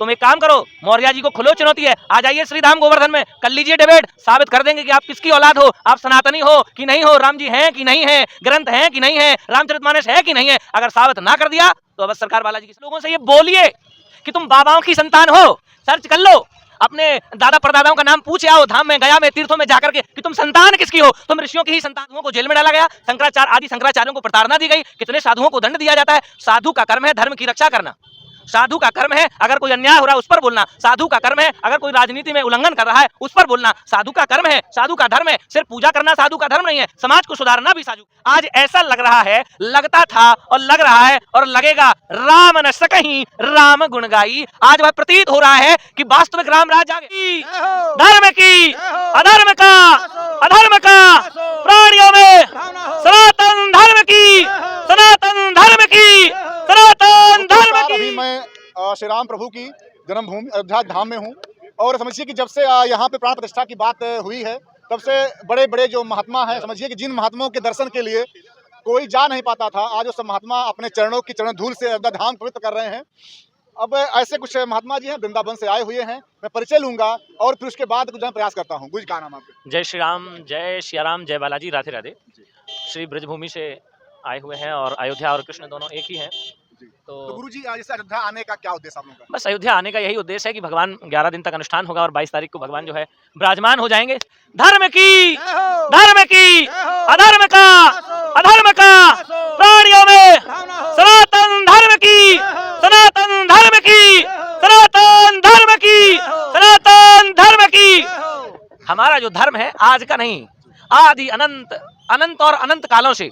तुम एक काम करो, मौर्य जी को खुलो चुनौती है, आ जाइए श्रीधाम गोवर्धन में, कर लीजिए डिबेट, साबित कर देंगे कि आप किसकी औलाद हो, आप सनातनी हो कि नहीं हो, राम जी हैं कि नहीं है, ग्रंथ हैं कि नहीं है, रामचरितमानस है कि नहीं है। अगर साबित ना कर दिया तो अब सरकार बालाजी के लोगों से ये बोलिए कि तुम बाबाओं की संतान हो, सर्च कर लो, अपने दादा परदादाओं का नाम पूछ आओ, धाम में गया में तीर्थों में जाकर के कि तुम संतान किसकी हो। तुम ऋषियों की ही संतानों को जेल में डाला गया, शंकराचार्य आदि शंकराचार्यों को प्रताड़ना दी गई, कितने साधुओं को दंड दिया जाता है। साधु का कर्म है धर्म की रक्षा करना, साधु का कर्म है अगर कोई अन्याय हो रहा है उस पर बोलना, साधु का कर्म है अगर कोई राजनीति में उल्लंघन कर रहा है उस पर बोलना, साधु का कर्म है, साधु का धर्म है। सिर्फ पूजा करना साधु का धर्म नहीं है, समाज को सुधारना भी साधु। आज ऐसा लग रहा है, लगता था और लग रहा है और लगेगा, राम न सकहीं राम गुण गाई। आज वह प्रतीत हो रहा है कि वास्तविक राम राज आ गए, धर्म की अधर्म का, अधर्म का प्राणियों में, सनातन धर्म की, सनातन धर्म की, सनातन धर्म की। अभी मैं श्री राम प्रभु की जन्मभूमि अयोध्या धाम में हूँ और समझिए कि जब से यहाँ पे प्राण प्रतिष्ठा की बात हुई है तब से बड़े बड़े जो महात्मा हैं, समझिए कि जिन महात्माओं के दर्शन के लिए कोई जा नहीं पाता था, आज वो सब महात्मा अपने चरणों की चरण धूल से अयोध्या धाम पवित्र कर रहे हैं। अब ऐसे कुछ महात्मा जी हैं, वृंदावन से आए हुए हैं, मैं परिचय लूंगा और फिर उसके बाद कुछ प्रयास करता हूँ। गुज का नाम आपका? जय श्री राम, जय सियाराम, जय बालाजी, राधे राधे। श्री ब्रजभूमि से आए हुए हैं और अयोध्या और कृष्ण दोनों एक ही हैं। तो गुरुजी जैसे अयोध्या आने का क्या उद्देश्य आप लोगों का? बस अयोध्या आने का यही उद्देश्य है कि भगवान 11 दिन तक अनुष्ठान होगा और 22 तारीख को भगवान जो है विराजमान हो जाएंगे। धर्म की अधर्म का, अधर्म का प्राणियों में, सनातन धर्म की, सनातन धर्म की, सनातन धर्म की, सनातन धर्म की। हमारा जो धर्म है आज का नहीं, आदि अनंत, अनंत और अनंत कालों से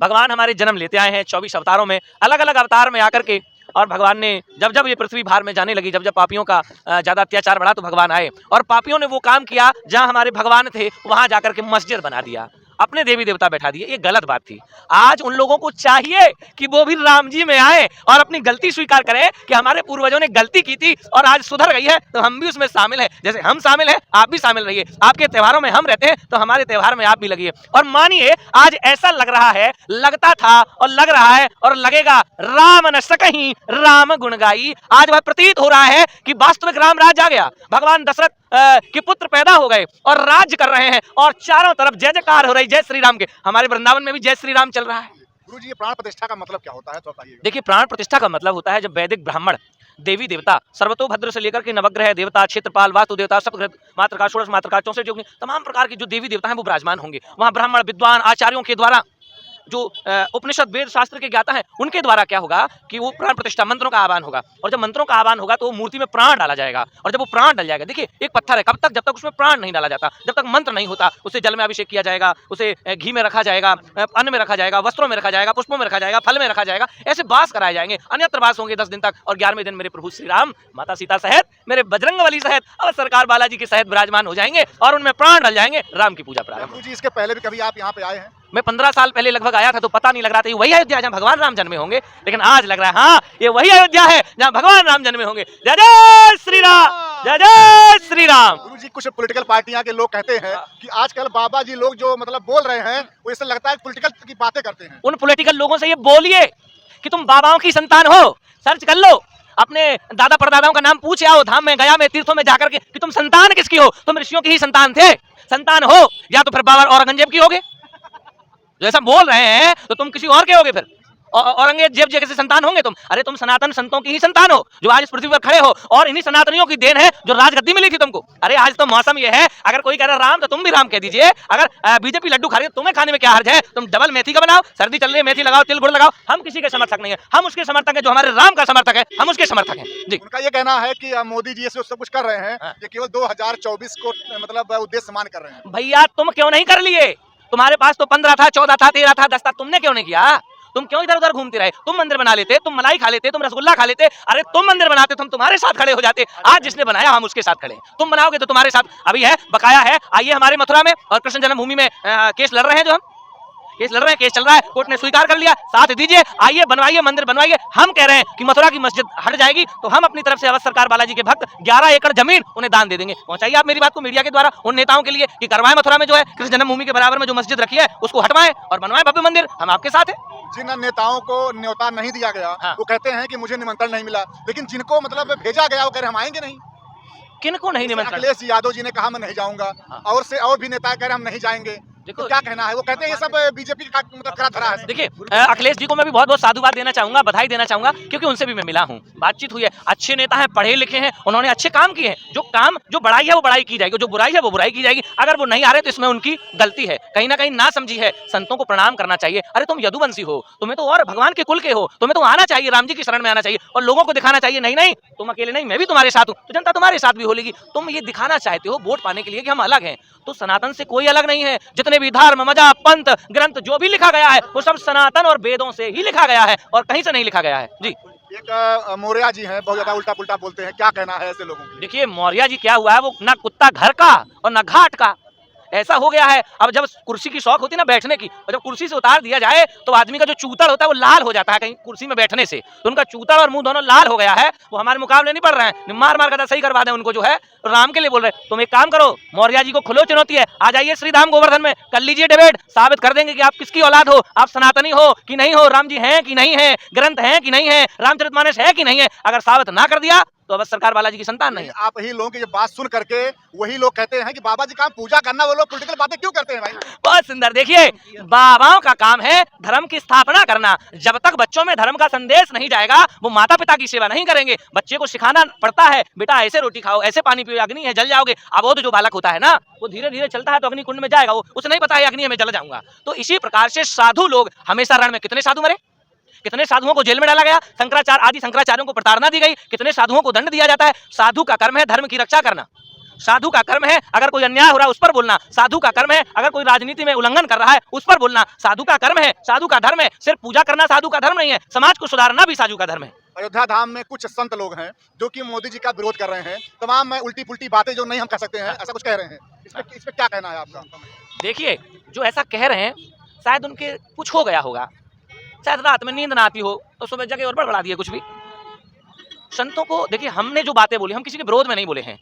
भगवान हमारे जन्म लेते आए हैं। 24 अवतारों में, अलग अलग अवतार में आकर के, और भगवान ने जब जब ये पृथ्वी भार में जाने लगी, जब जब पापियों का ज्यादा अत्याचार बढ़ा तो भगवान आए और पापियों ने वो काम किया जहां हमारे भगवान थे वहां जाकर के मस्जिद बना दिया, अपने देवी देवता बैठा दिए। ये गलत बात थी। आज उन लोगों को चाहिए कि वो भी राम जी में आए और अपनी गलती स्वीकार करें कि हमारे पूर्वजों ने गलती की थी और आज सुधर गई है तो हम भी उसमें शामिल हैं। जैसे हम शामिल हैं आप भी शामिल रहिए, आपके त्योहारों में हम रहते हैं तो हमारे त्योहार में आप भी लगिए। और मानिए आज ऐसा लग रहा है, लगता था और लग रहा है और लगेगा, राम न सकहीं राम गुण गाई। आज वह प्रतीत हो रहा है कि वास्तविक राम राज आ गया, भगवान दशरथ के पुत्र पैदा हो गए और राज्य कर रहे हैं और चारों तरफ जय जयकार हो रही, जय श्री राम के। हमारे वृंदावन में भी जय श्री राम चल रहा है। गुरुजी ये प्राण प्रतिष्ठा का मतलब क्या होता है तो बताइए। देखिए, प्राण प्रतिष्ठा का मतलब होता है जब वैदिक ब्राह्मण देवी देवता सर्वतोभद्र से लेकर के नवग्रह देवता, क्षेत्रपाल, वास्तु देवता, सप्तग्रह मातृका, षोडश मातृका, 64 योगिनी, तमाम प्रकार की जो देवी देवता हैं वो विराजमान होंगे। वहां ब्राह्मण विद्वान आचार्यों के द्वारा, जो उपनिषद वेद शास्त्र के ज्ञाता हैं उनके द्वारा क्या होगा कि वो प्राण प्रतिष्ठा, मंत्रों का आह्वान होगा। और जब मंत्रों का आह्वान होगा तो वो मूर्ति में प्राण डाला जाएगा। और जब वो प्राण डल जाएगा, देखिए एक पत्थर है, कब तक? जब तक उसमें प्राण नहीं डाला जाता, जब तक मंत्र नहीं होता, उसे जल में अभिषेक किया जाएगा, उसे घी में रखा जाएगा, अन्न में रखा जाएगा, वस्त्रों में रखा जाएगा, पुष्पों में रखा जाएगा, फल में रखा जाएगा, ऐसे बास कराए जाएंगे, अन्यत्र बास होंगे 10 दिन तक। और 11वें दिन मेरे प्रभु श्री राम माता सीता सहित, मेरे बजरंगबली सहित और सरकार बालाजी के सहित विराजमान हो जाएंगे और उनमें प्राण डल जाएंगे। राम की पूजा प्रारंभ। इसके पहले भी कभी आप यहाँ पे आए हैं? मैं 15 साल पहले लगभग आया था तो पता नहीं लग रहा था वही अयोध्या जहाँ भगवान राम जन्मे होंगे, लेकिन आज लग रहा है हाँ ये वही अयोध्या है जहाँ भगवान राम जन्मे होंगे। जय जय श्री राम, जय जय श्री राम। गुरुजी कुछ पॉलिटिकल पार्टियां के लोग कहते हैं कि आजकल बाबा जी लोग जो मतलब बोल रहे हैं वो ऐसा लगता है पॉलिटिकल की बातें करते हैं। उन पॉलिटिकल लोगों से ये बोलिए कि तुम बाबाओं की संतान हो, सर्च कर लो, अपने दादा परदादाओं का नाम पूछ आओ, धाम में गया में तीर्थों में जाकर के कि तुम संतान किसकी हो। तुम ऋषियों की ही संतान थे, संतान हो या तो फिर बाबा औरंगजेब की होगे, जैसा बोल रहे हैं तो तुम किसी और के होगे, फिर औरंगजेब जैसे संतान होंगे तुम। अरे तुम सनातन संतों की ही संतान हो जो आज इस पृथ्वी पर खड़े हो, और इन्हीं सनातनियों की देन है जो राजगद्दी मिली थी तुमको। अरे आज तो मौसम ये है, अगर कोई कह रहा राम तो तुम भी राम कह दीजिए। अगर बीजेपी लड्डू खा रही है तुम्हें खाने में क्या हर्ज है? तुम डबल मेथी का बनाओ, सर्दी चल रही है मेथी लगाओ, तिल गुड़ लगाओ। हम किसी के समर्थक नहीं है, हम उसके समर्थक है जो हमारे राम का समर्थक है, हम उसके समर्थक है जी। उनका ये कहना है कि मोदी जी सब कुछ कर रहे हैं, ये केवल 2024 को मतलब उद्देश्य मान कर रहे हैं। भैया तुम क्यों नहीं कर लिए? तुम्हारे पास तो 15 था, 14 था, 13 था, 10 था, तुमने क्यों नहीं किया? तुम क्यों इधर उधर घूमते रहे? तुम मंदिर बना लेते, तुम मलाई खा लेते, तुम रसगुल्ला खा लेते। अरे तुम मंदिर बनाते तो हम तुम्हारे साथ खड़े हो जाते। आज जिसने बनाया हम उसके साथ खड़े हैं, तुम बनाओगे तो तुम्हारे साथ। अभी है बकाया है, आइए हमारे मथुरा में और कृष्ण जन्मभूमि में केस लड़ रहे हैं जो हम केस लड़ रहे हैं, केस चल रहा है, कोर्ट ने स्वीकार कर लिया, साथ दीजिए, आइए बनवाइए, मंदिर बनवाइए। हम कह रहे हैं कि मथुरा की मस्जिद हट जाएगी तो हम अपनी तरफ से अवध सरकार बालाजी के भक्त 11 एकड़ जमीन उन्हें दान दे देंगे। पहुंचाइए आप मेरी बात को मीडिया के द्वारा उन नेताओं के लिए कि करवाएं मथुरा में जो है कृष्ण जन्मभूमि के बराबर में जो मस्जिद रखी है उसको हटवाएं और बनवाएं भव्य मंदिर। हम आपके साथ हैं। जिन नेताओं को न्योता नहीं दिया गया हाँ। वो कहते हैं कि मुझे निमंत्रण नहीं मिला, लेकिन जिनको मतलब भेजा गया वो कह रहे हम आएंगे नहीं। किनको नहीं निमंत्रण? अखिलेश यादव जी ने कहा मैं नहीं जाऊंगा, हाँ। और भी नेता कह रहे हम नहीं जाएंगे। देखो तो क्या कहना है? वो कहते हैं ये सब बीजेपी का मतलब करा धरा है। देखिए अखिलेश जी को मैं भी बहुत बहुत साधुवाद देना चाहूंगा, बधाई देना चाहूंगा, क्योंकि उनसे भी मैं मिला हूं, बातचीत हुई है। अच्छे नेता हैं, पढ़े लिखे हैं, उन्होंने अच्छे काम किए हैं। जो बड़ाई है वो बड़ाई की जाएगी, जो बुराई है वो बुराई की जाएगी। अगर वो नहीं आ रहे तो इसमें उनकी गलती है, कहीं ना कहीं ना समझी है। संतों को प्रणाम करना चाहिए। अरे तुम यदुवंशी हो, तुम्हें तो और भगवान के कुल के हो, तुम्हें तो आना चाहिए, राम जी की शरण में आना चाहिए और लोगों को दिखाना चाहिए नहीं नहीं तुम अकेले नहीं, मैं भी तुम्हारे साथ हूँ, तो जनता तुम्हारे साथ भी होगी। तुम ये दिखाना चाहते हो वोट पाने के लिए कि हम अलग हैं, तो सनातन से कोई अलग नहीं है। जितने भी धर्म, मजहब, पंथ, ग्रंथ जो भी लिखा गया है वो सब सनातन और वेदों से ही लिखा गया है और कहीं से नहीं लिखा गया है। जी एक मौर्य जी हैं, बहुत ज्यादा उल्टा पुल्टा बोलते हैं, क्या कहना है ऐसे लोगों को? देखिए मौर्य जी क्या हुआ है, वो ना कुत्ता घर का और ना घाट का, ऐसा हो गया है। अब जब कुर्सी की शौक होती है ना बैठने की, और जब कुर्सी से उतार दिया जाए तो आदमी का जो चूतड़ होता है वो लाल हो जाता है कहीं कुर्सी में बैठने से, तो उनका चूतड़ और मुंह दोनों लाल हो गया है। वो हमारे मुकाबले नहीं पड़ रहे हैं, मार मार कर सही करवा दें उनको, जो है राम के लिए बोल रहे हैं। तुम एक काम करो, मौर्य जी को खुलो चुनौती है, आ जाइए श्रीधाम गोवर्धन में, कर लीजिए डिबेट, साबित कर देंगे कि आप किसकी औलाद हो, आप सनातनी हो कि नहीं हो, राम जी हैं कि नहीं है, ग्रंथ हैं कि नहीं है, रामचरितमानस है कि नहीं है। अगर साबित ना कर दिया तो अवध सरकार बालाजी की संतान नहीं है। आप ही लोगों की ये बात सुन करके वही लोग कहते हैं कि बाबा जी का पूजा करना, वो लोग पॉलिटिकल बातें क्यों करते हैं भाई? बहुत सुंदर। देखिए बाबाओं का काम है धर्म की स्थापना करना। जब तक बच्चों में धर्म का संदेश नहीं जाएगा वो माता पिता की सेवा नहीं करेंगे। बच्चे को सिखाना पड़ता है, बेटा ऐसे रोटी खाओ, ऐसे पानी पियो, अग्नि है जल जाओगे। अबोध जो बालक होता है ना वो धीरे धीरे चलता है तो अग्नि कुंड में जाएगा, वो उसे नहीं पता है अग्नि में जल जाऊंगा। तो इसी प्रकार से साधु लोग, हमेशा रण में कितने साधु मरे, कितने साधुओं को जेल में डाला गया, शंकराचार्य आदि शंकराचार्यों को प्रताड़ना दी गई, कितने साधुओं को दंड दिया जाता है। साधु का कर्म है धर्म की रक्षा करना, साधु का कर्म है अगर कोई अन्याय हो रहा है उस पर बोलना, साधु का कर्म है अगर कोई राजनीति में उल्लंघन कर रहा है उस पर बोलना, साधु का कर्म है, साधु का धर्म है। सिर्फ पूजा करना साधु का धर्म नहीं है, समाज को सुधारना भी साधु का धर्म है। अयोध्या धाम में कुछ संत लोग हैं जो कि मोदी जी का विरोध कर रहे हैं, तमाम उल्टी पुल्टी बातें जो नहीं हम कह सकते हैं, ऐसा कुछ कह रहे हैं। इस पे क्या कहना है आपका? देखिए जो ऐसा कह रहे हैं शायद उनके कुछ हो गया होगा, शायद रात में नींद ना आती हो तो सुबह जगह और बड़बड़ा दिए कुछ भी। संतों को देखिए हमने जो बातें बोली हम किसी के विरोध में नहीं बोले हैं,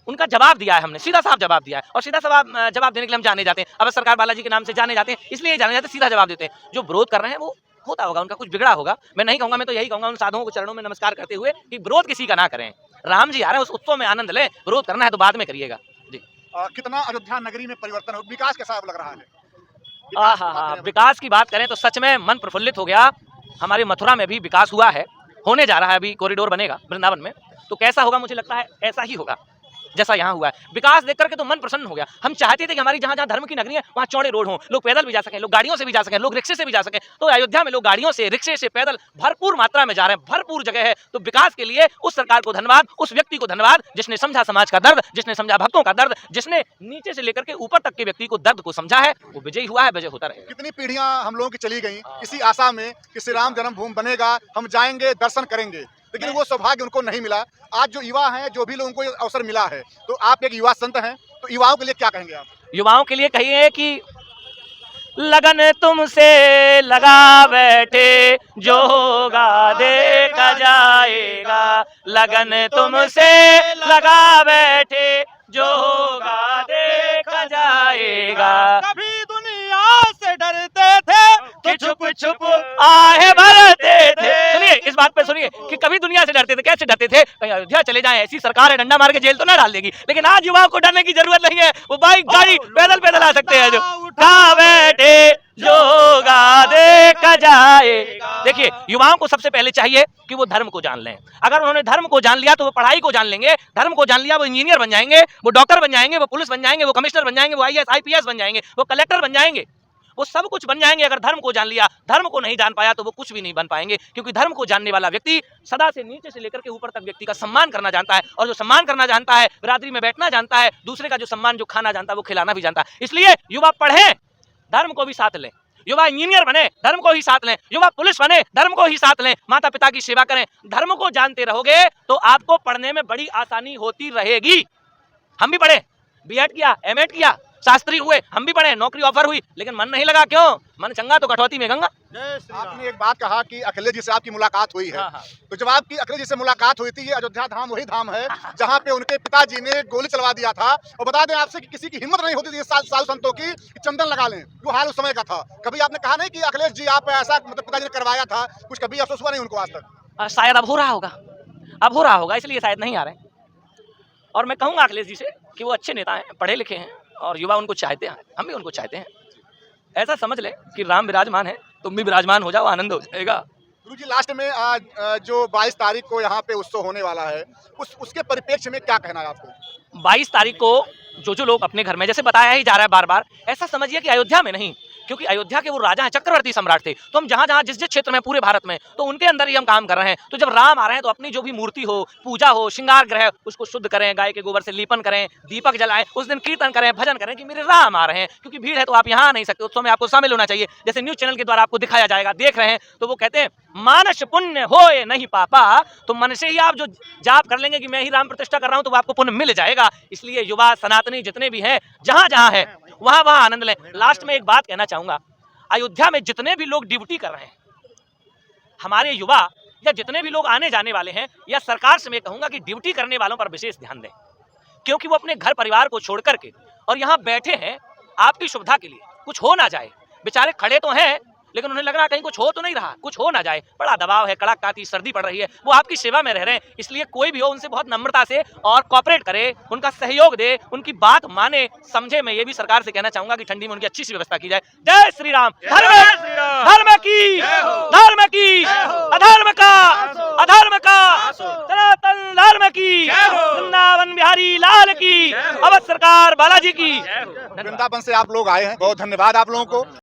उनका जवाब दिया है हमने, सीधा साफ जवाब दिया है। और सीधा जवाब देने के लिए हम जाने जाते हैं, अवध सरकार बालाजी के नाम से जाने जाते हैं, इसलिए जाने जाते हैं, सीधा जवाब देते हैं। जो विरोध कर रहे हैं वो होता होगा, उनका कुछ बिगड़ा होगा, मैं नहीं कहूँगा, मैं तो यही कहूँगा उन साधुओं को चरणों में नमस्कार करते हुए कि विरोध किसी का ना करें। राम जी आ रहे हैं उस उत्सव में आनंद लें, विरोध करना है तो बाद में करिएगा। जी कितना अयोध्या नगरी में परिवर्तन हो, विकास कैसा लग रहा है? हाँ, विकास की बात करें तो सच में मन प्रफुल्लित हो गया। हमारे मथुरा में भी विकास हुआ है, होने जा रहा है, अभी कॉरिडोर बनेगा वृंदावन में, तो कैसा होगा मुझे लगता है ऐसा ही होगा जैसा यहाँ हुआ है। विकास देख करके तो मन प्रसन्न हो गया। हम चाहते थे कि हमारी जहाँ जहाँ धर्म की नगरी है वहाँ चौड़े रोड हों, लोग पैदल भी जा सकें, लोग गाड़ियों से भी जा सकें, लोग रिक्शे से भी जा सकें। तो अयोध्या में लोग गाड़ियों से, रिक्शे से, पैदल भरपूर मात्रा में जा रहे हैं, भरपूर जगह है। तो विकास के लिए उस सरकार को धन्यवाद, उस व्यक्ति को धन्यवाद जिसने समझा समाज का दर्द, जिसने समझा भक्तों का दर्द, जिसने नीचे से लेकर के ऊपर तक के व्यक्ति को दर्द को समझा है। वो विजयी हुआ है, विजय होता रहेगा। कितनी पीढ़ियां हम लोगों की चली गई इसी आशा में कि श्री राम जन्मभूमि बनेगा, हम जाएंगे, दर्शन करेंगे, लेकिन वो सौभाग्य उनको नहीं मिला। आज जो युवा हैं, जो भी लोगों को अवसर मिला है, तो आप एक युवा संत हैं, तो युवाओं के लिए क्या कहेंगे आप? युवाओं के लिए कहिए कि लगन तुमसे लगा बैठे, जो होगा देखा जाएगा। लगन तुमसे लगा बैठे, जो होगा देखा जाएगा। कभी दुनिया से डरते थे तो छुप छुप आहे भरते थे। सुनिए इस बात पे सुनिए कि कभी दुनिया से डरते थे, कैसे डरते थे? कहीं अयोध्या चले जाएं, ऐसी सरकार है डंडा मार के जेल तो ना डाल देगी। लेकिन आज युवाओं को डरने की जरूरत नहीं है, वो बाइक गाड़ी पैदल पैदल आ सकते हैं। जो उठा बैठे, जो होगा देखा जाए। देखिए युवाओं को सबसे पहले चाहिए कि वो धर्म को जान लें। अगर उन्होंने धर्म को जान लिया तो वो पढ़ाई को जान लेंगे। धर्म को जान लिया वो इंजीनियर बन जाएंगे, वो डॉक्टर बन जाएंगे, वो पुलिस बन जाएंगे, वो कमिश्नर बन जाएंगे, वो IAS IPS बन जाएंगे, वो कलेक्टर बन जाएंगे, वो सब कुछ बन जाएंगे अगर धर्म को जान लिया। धर्म को नहीं जान पाया तो वो कुछ भी नहीं बन पाएंगे, क्योंकि धर्म को जानने वाला व्यक्ति सदा से नीचे से लेकर के ऊपर तक व्यक्ति का सम्मान करना जानता है। और जो सम्मान करना जानता है, बिरादरी में बैठना जानता है, दूसरे का जो सम्मान जो खाना जानता है वो खिलाना भी जानता है। इसलिए युवा पढ़ें, धर्म को भी साथ लें। युवा इंजीनियर बने, धर्म को ही साथ लें। युवा पुलिस बने, धर्म को ही साथ लें। माता पिता की सेवा करें। धर्म को जानते रहोगे तो आपको पढ़ने में बड़ी आसानी होती रहेगी। हम भी पढ़े, B.Ed किया, M.Ed किया, शास्त्री हुए, हम भी पढ़े, नौकरी ऑफर हुई, लेकिन मन नहीं लगा। क्यों? मन चंगा तो कटौती में गंगा। आपने एक बात कहा कि अखिलेश जी से आपकी मुलाकात हुई है। हाँ। तो जब आपकी अखिलेश जी से मुलाकात हुई थी, ये अयोध्या धाम वही धाम है जहाँ पे उनके पिताजी ने गोली चलवा दिया था। और बता दें आपसे कि किसी की हिम्मत नहीं होती थी साधु संतों की कि चंदन लगा लें, वो हाल उस समय का था। कभी आपने कहा नहीं कि अखिलेश जी आप ऐसा मतलब पिताजी ने करवाया था, कुछ कभी अफसोस हुआ नहीं उनको आज तक? शायद अब हो रहा होगा, अब हो रहा होगा, इसलिए शायद नहीं आ रहे हैं। और मैं कहूँगा अखिलेश जी से कि वो अच्छे नेता हैं, पढ़े लिखे हैं और युवा उनको चाहते हैं, हम भी उनको चाहते हैं। ऐसा समझ ले कि राम विराजमान है, तुम भी विराजमान हो जाओ, आनंद हो जाएगा। गुरुजी लास्ट में आज जो 22 तारीख को यहाँ पे उत्सव होने वाला है, उसके परिप्रेक्ष्य में क्या कहना है आपको? 22 तारीख को जो लोग अपने घर में, जैसे बताया ही जा रहा है बार बार, ऐसा समझिए कि अयोध्या में नहीं, क्योंकि अयोध्या के वो राजा हैं, चक्रवर्ती सम्राट थे। तो हम जहाँ जहाँ जिस जिस क्षेत्र में पूरे भारत में, तो उनके अंदर ही हम काम कर रहे हैं। तो जब राम आ रहे हैं तो अपनी जो भी मूर्ति हो, पूजा हो, श्रृंगार ग्रह, उसको शुद्ध करें, गाय के गोबर से लीपन करें, दीपक जलाएं, उस दिन कीर्तन करें, भजन करें कि मेरे राम आ रहे हैं। क्योंकि भीड़ है तो आप यहाँ आ नहीं सकते, उत्सव में आपको शामिल होना चाहिए। जैसे न्यूज चैनल के द्वारा आपको दिखाया जाएगा, देख रहे हैं, तो वो कहते हैं मानस पुण्य होए नहीं पापा। तो मन से ही आप जो जाप कर लेंगे कि मैं ही राम प्रतिष्ठा कर रहा हूं, तो वो आपको पुण्य मिल जाएगा। इसलिए युवा सनातनी जितने भी हैं, जहां जहां है वहां वहां आनंद लें। लास्ट में एक बात कहना चाहूंगा, अयोध्या में जितने भी लोग ड्यूटी कर रहे हैं, हमारे युवा या जितने भी लोग आने जाने वाले हैं, या सरकार से मैं कहूंगा कि ड्यूटी करने वालों पर विशेष ध्यान दें, क्योंकि वो अपने घर परिवार को छोड़ करके और यहाँ बैठे हैं आपकी सुविधा के लिए। कुछ हो ना जाए, बेचारे खड़े तो हैं लेकिन उन्हें लग रहा है कहीं कुछ हो तो नहीं रहा, कुछ हो ना जाए, बड़ा दबाव है, कड़ाकाती सर्दी पड़ रही है, वो आपकी सेवा में रह रहे हैं। इसलिए कोई भी हो उनसे बहुत नम्रता से और कॉपरेट करे, उनका सहयोग दे, उनकी बात माने, समझे। मैं ये भी सरकार से कहना चाहूंगा कि ठंडी में उनकी अच्छी सी व्यवस्था की जाए। जय श्री राम। धर्म की, धर्म की, अधर्म का, अधर्म का, सनातन धर्म की, वृंदावन बिहारी लाल की, अवध सरकार बालाजी की। वृंदावन से आप लोग आए हैं, बहुत धन्यवाद आप लोगों को।